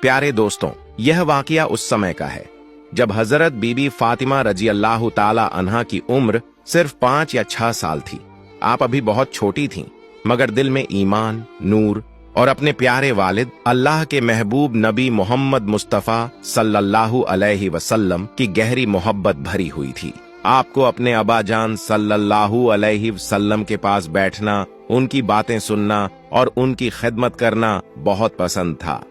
प्यारे दोस्तों, यह वाकया उस समय का है जब हजरत बीबी फातिमा रजी अल्लाह ताला अन्हा की उम्र सिर्फ 5 या 6 साल थी। आप अभी बहुत छोटी थीं, मगर दिल में ईमान, नूर और अपने प्यारे वालिद अल्लाह के महबूब नबी मोहम्मद मुस्तफ़ा सल्लल्लाहु अलैहि वसल्लम की गहरी मोहब्बत भरी हुई थी। आपको अपने अबा जान सल्लल्लाहु अलैहि वसल्लम के पास बैठना, उनकी बातें सुनना और उनकी खिदमत करना बहुत पसंद था।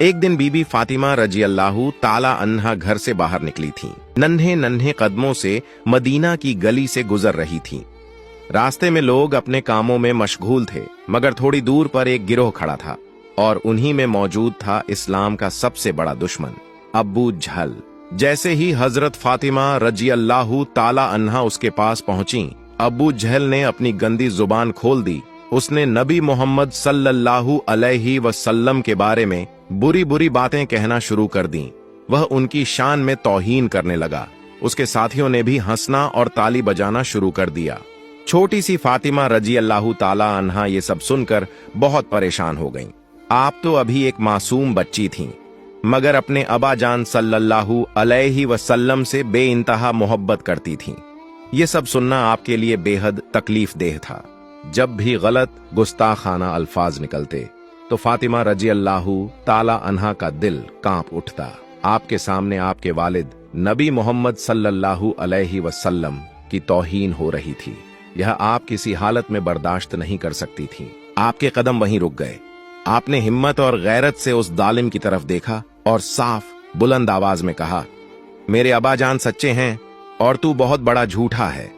एक दिन बीबी फातिमा रजी अल्लाह ताला अन्हा घर से बाहर निकली थीं। नन्हे नन्हे कदमों से मदीना की गली से गुजर रही थीं। रास्ते में लोग अपने कामों में मशगूल थे, मगर थोड़ी दूर पर एक गिरोह खड़ा था और उन्हीं में मौजूद था इस्लाम का सबसे बड़ा दुश्मन, अबू जहल। जैसे ही हजरत फातिमा रजी अल्लाह ताला अन्हा उसके पास पहुंची, अबू जहल ने अपनी गंदी जुबान खोल दी। उसने नबी मोहम्मद सल्लल्लाहु अलैहि वसल्लम के बारे में बुरी बुरी बातें कहना शुरू कर दी। वह उनकी शान में तौहीन करने लगा। उसके साथियों ने भी हंसना और ताली बजाना शुरू कर दिया। छोटी सी फातिमा रजी अल्लाह ताला अन्हा ये सब सुनकर बहुत परेशान हो गईं। आप तो अभी एक मासूम बच्ची थीं, मगर अपने अबा जान सल्लल्लाहु अलैहि वसल्लम से बेइंतहा मोहब्बत करती थीं। ये सब सुनना आपके लिए बेहद तकलीफ देह था। जब भी गलत गुस्ताखाना अल्फाज निकलते तो फातिमा रजी अल्लाह ताला अन्हा का दिल कांप उठता। आपके सामने आपके वालिद नबी मोहम्मद सल्लल्लाहु अलैहि वसल्लम की तौहीन हो रही थी। यह आप किसी हालत में बर्दाश्त नहीं कर सकती थी। आपके कदम वहीं रुक गए। आपने हिम्मत और गैरत से उस जालिम की तरफ देखा और साफ बुलंद आवाज में कहा, मेरे अबा जान सच्चे हैं और तू बहुत बड़ा झूठा है।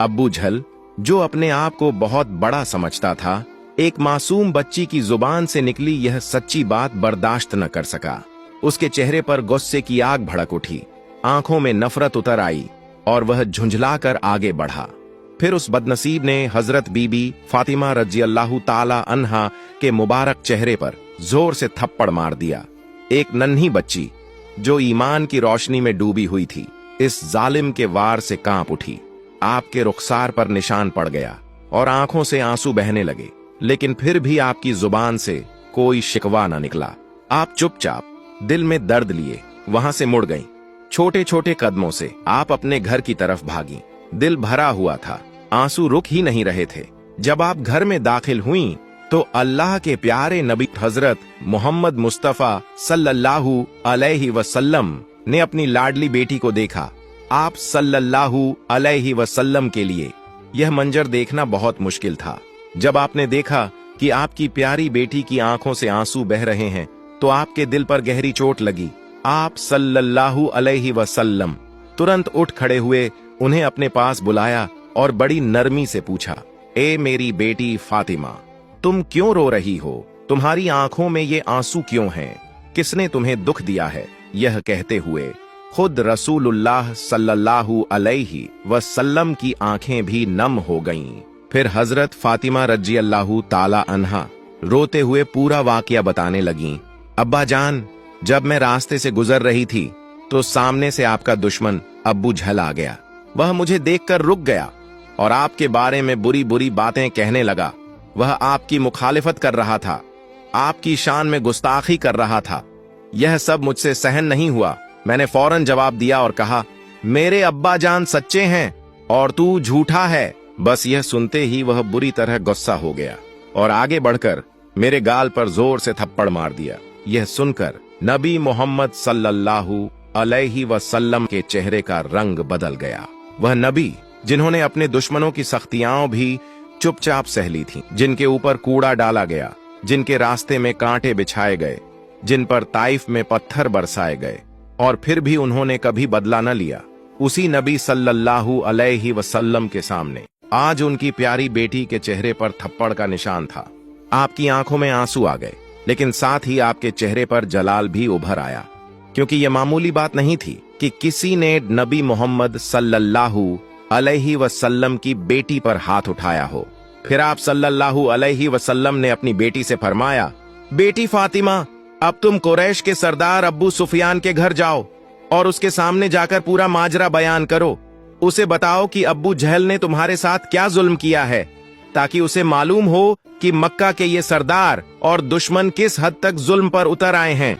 अबू जहल, जो अपने आप को बहुत बड़ा समझता था, एक मासूम बच्ची की जुबान से निकली यह सच्ची बात बर्दाश्त न कर सका। उसके चेहरे पर गुस्से की आग भड़क उठी, आंखों में नफरत उतर आई और वह झुंझलाकर आगे बढ़ा। फिर उस बदनसीब ने हजरत बीबी फातिमा रजी अल्लाह ताला अन्हा के मुबारक चेहरे पर जोर से थप्पड़ मार दिया। एक नन्ही बच्ची जो ईमान की रोशनी में डूबी हुई थी, इस जालिम के वार से कांप उठी। आपके रुखसार पर निशान पड़ गया और आंखों से आंसू बहने लगे, लेकिन फिर भी आपकी जुबान से कोई शिकवा न निकला। आप चुपचाप दिल में दर्द लिए वहां से मुड़ गईं। छोटे छोटे कदमों से आप अपने घर की तरफ भागी। दिल भरा हुआ था, आंसू रुक ही नहीं रहे थे। जब आप घर में दाखिल हुईं तो अल्लाह के प्यारे नबी हजरत मोहम्मद मुस्तफ़ा सल्लल्लाहु अलैहि वसल्लम ने अपनी लाडली बेटी को देखा। आप सल्लल्लाहु अलैहि वसल्लम के लिए यह मंजर देखना बहुत मुश्किल था। जब आपने देखा कि आपकी प्यारी बेटी की आंखों से आंसू बह रहे हैं तो आपके दिल पर गहरी चोट लगी। आप सल्लल्लाहु अलैहि वसल्लम तुरंत उठ खड़े हुए, उन्हें अपने पास बुलाया और बड़ी नरमी से पूछा, ए मेरी बेटी फातिमा, तुम क्यों रो रही हो? तुम्हारी आंखों में ये आंसू क्यों हैं? किसने तुम्हें दुख दिया है? यह कहते हुए खुद रसूलुल्लाह सल्लल्लाहु अलैहि वसल्लम की आंखें भी नम हो गईं। फिर हजरत फातिमा रजी अल्लाह ताला अन्हा रोते हुए पूरा वाकया बताने लगीं। अब्बा जान, जब मैं रास्ते से गुजर रही थी तो सामने से आपका दुश्मन अबू जहल आ गया। वह मुझे देखकर रुक गया और आपके बारे में बुरी बुरी बातें कहने लगा। वह आपकी मुखालिफत कर रहा था, आपकी शान में गुस्ताखी कर रहा था। यह सब मुझसे सहन नहीं हुआ। मैंने फौरन जवाब दिया और कहा, मेरे अब्बा जान सच्चे हैं और तू झूठा है। बस यह सुनते ही वह बुरी तरह गुस्सा हो गया और आगे बढ़कर मेरे गाल पर जोर से थप्पड़ मार दिया। यह सुनकर नबी मोहम्मद सल्लल्लाहु अलैहि वसल्लम के चेहरे का रंग बदल गया। वह नबी जिन्होंने अपने दुश्मनों की सख्तियां भी चुपचाप सह ली थीं, जिनके ऊपर कूड़ा डाला गया, जिनके रास्ते में कांटे बिछाए गए, जिन पर ताइफ में पत्थर बरसाए गए और फिर भी उन्होंने कभी बदला न लिया, उसी नबी सल्लल्लाहु अलैहि वसल्लम के सामने आज उनकी प्यारी बेटी के चेहरे पर थप्पड़ का निशान था। आपकी आंखों में आंसू आ गए, लेकिन साथ ही आपके चेहरे पर जलाल भी उभर आया, क्योंकि यह मामूली बात नहीं थी कि किसी ने नबी मोहम्मद सल्लल्लाहु अलैहि वसल्लम की बेटी पर हाथ उठाया हो। फिर आप सल्लल्लाहु अलैहि वसल्लम ने अपनी बेटी से फरमाया, बेटी फातिमा, अब तुम कुरैश के सरदार अब्बू सुफियान के घर जाओ और उसके सामने जाकर पूरा माजरा बयान करो। उसे बताओ कि अब्बू जहल ने तुम्हारे साथ क्या जुल्म किया है, ताकि उसे मालूम हो कि मक्का के ये सरदार और दुश्मन किस हद तक जुल्म पर उतर आए हैं।